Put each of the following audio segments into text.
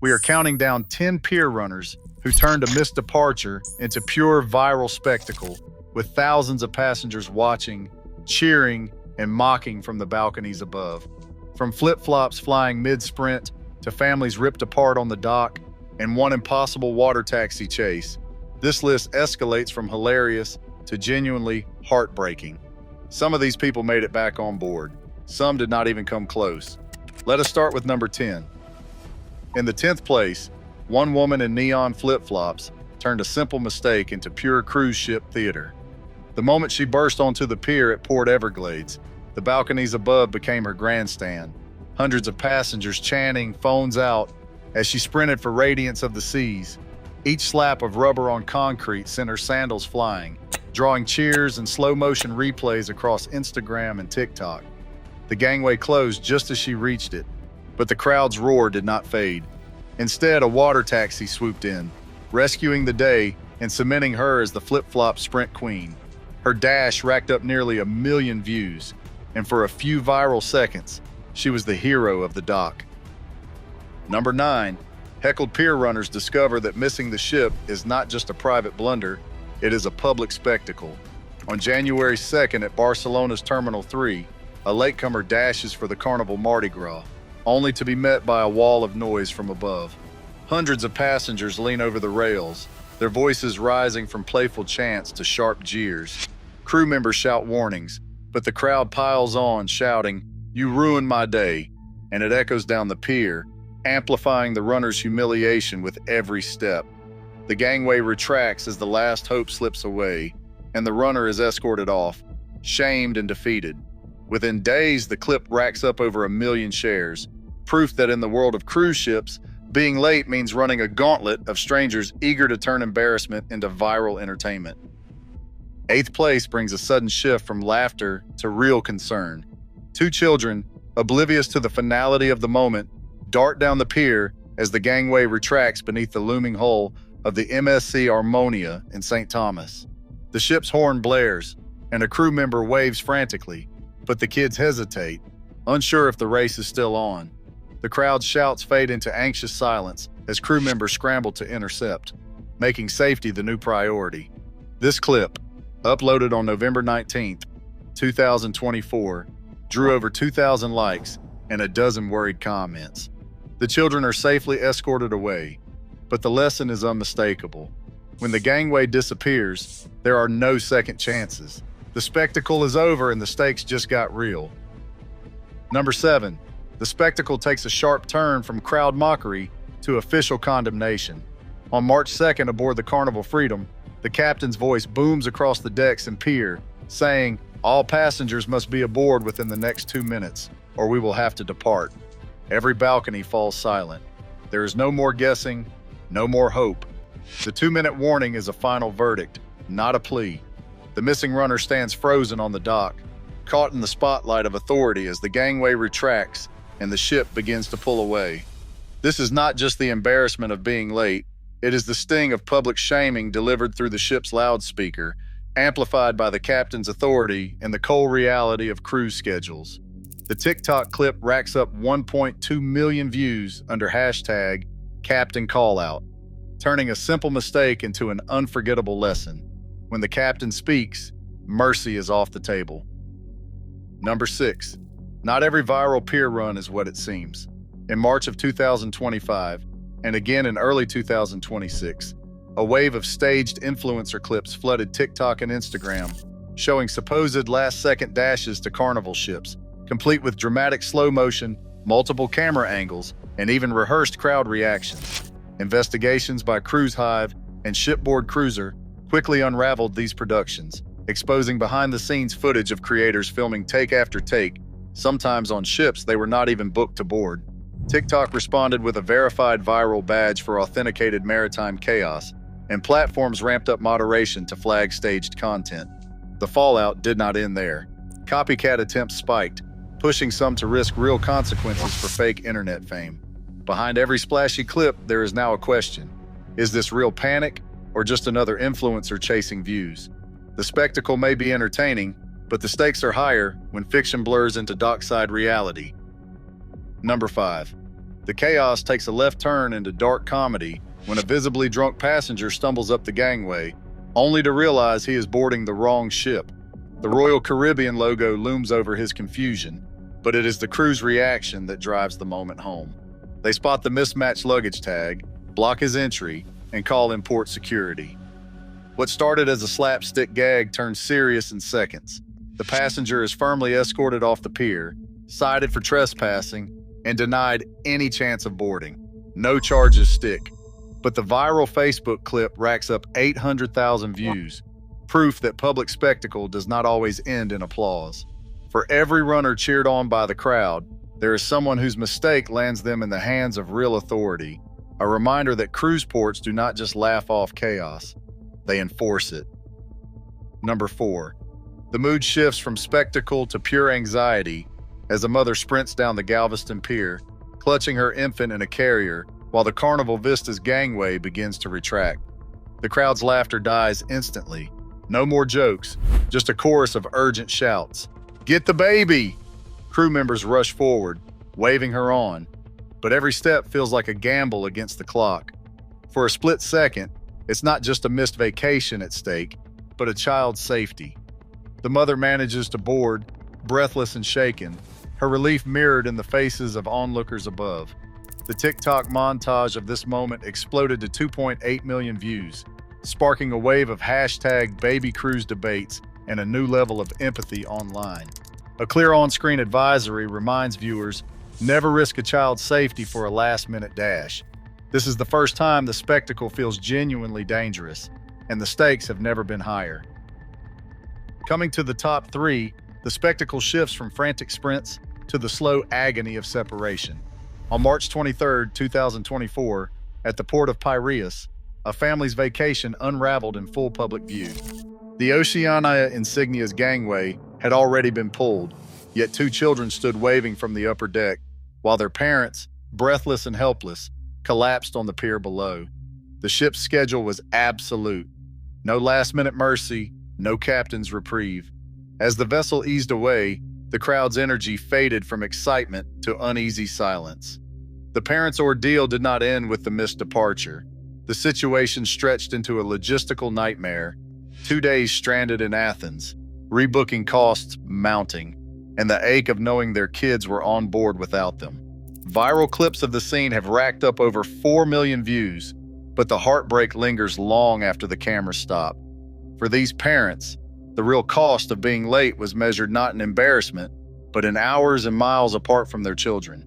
We are counting down 10 pier runners who turned a missed departure into pure viral spectacle, with thousands of passengers watching, cheering, and mocking from the balconies above. From flip-flops flying mid-sprint to families ripped apart on the dock and one impossible water taxi chase, this list escalates from hilarious to genuinely heartbreaking. Some of these people made it back on board. Some did not even come close. Let us start with number 10. In the 10th place, one woman in neon flip-flops turned a simple mistake into pure cruise ship theater. The moment she burst onto the pier at Port Everglades, the balconies above became her grandstand. Hundreds of passengers chanting, phones out, as she sprinted for radiance of the seas. Each slap of rubber on concrete sent her sandals flying, drawing cheers and slow-motion replays across Instagram and TikTok. The gangway closed just as she reached it, but the crowd's roar did not fade. Instead, a water taxi swooped in, rescuing the day and cementing her as the flip-flop sprint queen. Her dash racked up nearly 1 million views, and for a few viral seconds, she was the hero of the dock. Number 9. Heckled pier runners discover that missing the ship is not just a private blunder, it is a public spectacle. On January 2nd at Barcelona's Terminal 3, a latecomer dashes for the Carnival Mardi Gras, only to be met by a wall of noise from above. Hundreds of passengers lean over the rails, their voices rising from playful chants to sharp jeers. Crew members shout warnings, but the crowd piles on, shouting, "You ruined my day," and it echoes down the pier, amplifying the runner's humiliation with every step. The gangway retracts as the last hope slips away, and the runner is escorted off, shamed and defeated. Within days, the clip racks up over 1 million shares, proof that in the world of cruise ships, being late means running a gauntlet of strangers eager to turn embarrassment into viral entertainment. 8th place brings a sudden shift from laughter to real concern. 2 children, oblivious to the finality of the moment, dart down the pier as the gangway retracts beneath the looming hull of the MSC Harmonia in St. Thomas. The ship's horn blares, and a crew member waves frantically, but the kids hesitate, unsure if the race is still on. The crowd's shouts fade into anxious silence as crew members scramble to intercept, making safety the new priority. This clip, uploaded on November 19th, 2024, drew over 2,000 likes and a dozen worried comments. The children are safely escorted away, but the lesson is unmistakable. When the gangway disappears, there are no second chances. The spectacle is over and the stakes just got real. Number 7. The spectacle takes a sharp turn from crowd mockery to official condemnation. On March 2nd aboard the Carnival Freedom, the captain's voice booms across the decks and pier, saying, "All passengers must be aboard within the next 2 minutes, or we will have to depart." Every balcony falls silent. There is no more guessing, no more hope. The 2-minute warning is a final verdict, not a plea. The missing runner stands frozen on the dock, caught in the spotlight of authority as the gangway retracts and the ship begins to pull away. This is not just the embarrassment of being late, it is the sting of public shaming delivered through the ship's loudspeaker, amplified by the captain's authority and the cold reality of cruise schedules. The TikTok clip racks up 1.2 million views under hashtag Captain Callout, turning a simple mistake into an unforgettable lesson. When the captain speaks, mercy is off the table. Number 6. Not every viral pier run is what it seems. In March of 2025, and again in early 2026, a wave of staged influencer clips flooded TikTok and Instagram, showing supposed last-second dashes to Carnival ships, complete with dramatic slow motion, multiple camera angles, and even rehearsed crowd reactions. Investigations by Cruise Hive and Shipboard Cruiser quickly unraveled these productions, exposing behind-the-scenes footage of creators filming take after take, sometimes on ships they were not even booked to board. TikTok responded with a verified viral badge for authenticated maritime chaos, and platforms ramped up moderation to flag staged content. The fallout did not end there. Copycat attempts spiked, pushing some to risk real consequences for fake internet fame. Behind every splashy clip, there is now a question. Is this real panic, or just another influencer chasing views? The spectacle may be entertaining, but the stakes are higher when fiction blurs into dockside reality. Number 5. The chaos takes a left turn into dark comedy when a visibly drunk passenger stumbles up the gangway, only to realize he is boarding the wrong ship. The Royal Caribbean logo looms over his confusion, but it is the crew's reaction that drives the moment home. They spot the mismatched luggage tag, block his entry, and call in port security. What started as a slapstick gag turns serious in seconds. The passenger is firmly escorted off the pier, cited for trespassing, and denied any chance of boarding. No charges stick. But the viral Facebook clip racks up 800,000 views, proof that public spectacle does not always end in applause. For every runner cheered on by the crowd, there is someone whose mistake lands them in the hands of real authority, a reminder that cruise ports do not just laugh off chaos, they enforce it. Number 4. The mood shifts from spectacle to pure anxiety as a mother sprints down the Galveston Pier, clutching her infant in a carrier, while the Carnival Vista's gangway begins to retract. The crowd's laughter dies instantly. No more jokes, just a chorus of urgent shouts. "Get the baby!" Crew members rush forward, waving her on, but every step feels like a gamble against the clock. For a split second, it's not just a missed vacation at stake, but a child's safety. The mother manages to board, breathless and shaken, her relief mirrored in the faces of onlookers above. The TikTok montage of this moment exploded to 2.8 million views, sparking a wave of #BabyCruise debates and a new level of empathy online. A clear on-screen advisory reminds viewers, never risk a child's safety for a last-minute dash. This is the first time the spectacle feels genuinely dangerous, and the stakes have never been higher. Coming to the top 3, the spectacle shifts from frantic sprints to the slow agony of separation. On March 23, 2024, at the port of Piraeus, a family's vacation unraveled in full public view. The Oceania Insignia's gangway had already been pulled, yet 2 children stood waving from the upper deck, while their parents, breathless and helpless, collapsed on the pier below. The ship's schedule was absolute. No last-minute mercy, no captain's reprieve. As the vessel eased away, the crowd's energy faded from excitement to uneasy silence. The parents' ordeal did not end with the missed departure. The situation stretched into a logistical nightmare, 2 days stranded in Athens, rebooking costs mounting, and the ache of knowing their kids were on board without them. Viral clips of the scene have racked up over 4 million views, but the heartbreak lingers long after the cameras stop. For these parents, the real cost of being late was measured not in embarrassment, but in hours and miles apart from their children.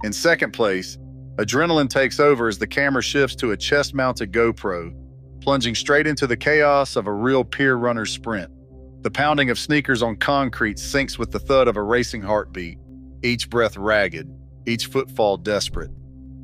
In second place, adrenaline takes over as the camera shifts to a chest-mounted GoPro, plunging straight into the chaos of a real pier runner's sprint. The pounding of sneakers on concrete syncs with the thud of a racing heartbeat, each breath ragged, each footfall desperate.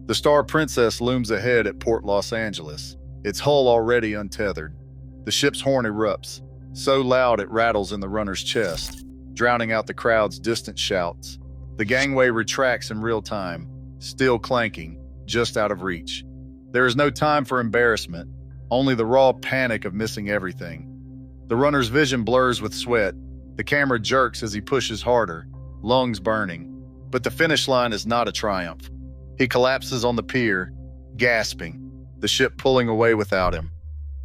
The Star Princess looms ahead at Port Los Angeles, its hull already untethered. The ship's horn erupts, so loud it rattles in the runner's chest, drowning out the crowd's distant shouts. The gangway retracts in real time, still clanking, just out of reach. There is no time for embarrassment, only the raw panic of missing everything. The runner's vision blurs with sweat. The camera jerks as he pushes harder, lungs burning. But the finish line is not a triumph. He collapses on the pier, gasping, the ship pulling away without him.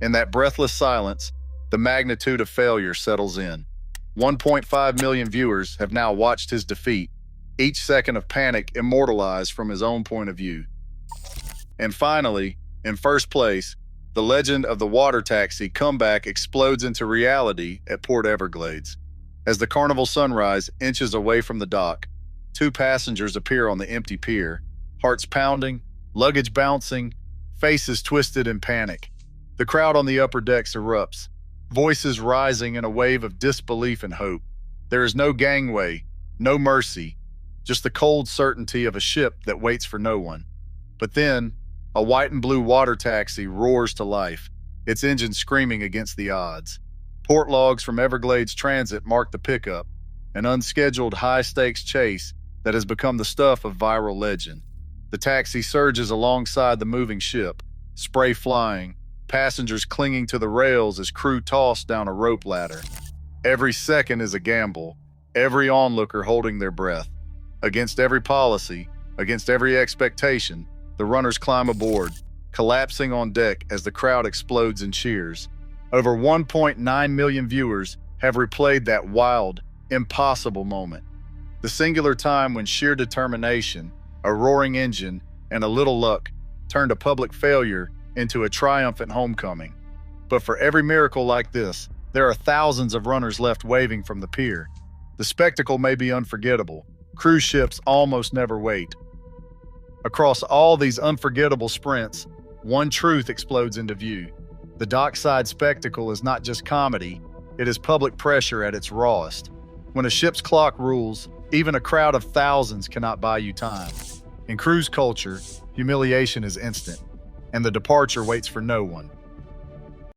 In that breathless silence, the magnitude of failure settles in. 1.5 million viewers have now watched his defeat, each second of panic immortalized from his own point of view. And finally, in first place, the legend of the water taxi comeback explodes into reality at Port Everglades. As the Carnival Sunrise inches away from the dock, 2 passengers appear on the empty pier, hearts pounding, luggage bouncing, faces twisted in panic. The crowd on the upper decks erupts, voices rising in a wave of disbelief and hope. There is no gangway, no mercy, just the cold certainty of a ship that waits for no one. But then, a white and blue water taxi roars to life, its engine screaming against the odds. Port logs from Everglades Transit mark the pickup, an unscheduled high-stakes chase that has become the stuff of viral legend. The taxi surges alongside the moving ship, spray flying, passengers clinging to the rails as crew toss down a rope ladder. Every second is a gamble, every onlooker holding their breath. Against every policy, Against every expectation, the runners climb aboard, collapsing on deck as the crowd explodes in cheers. Over 1.9 million viewers have replayed that wild, impossible moment. The singular time when sheer determination, a roaring engine, and a little luck turned a public failure into a triumphant homecoming. But for every miracle like this, there are thousands of runners left waving from the pier. The spectacle may be unforgettable. Cruise ships almost never wait. Across all these unforgettable sprints, one truth explodes into view. The dockside spectacle is not just comedy, it is public pressure at its rawest. When a ship's clock rules, even a crowd of thousands cannot buy you time. In cruise culture, humiliation is instant, and the departure waits for no one.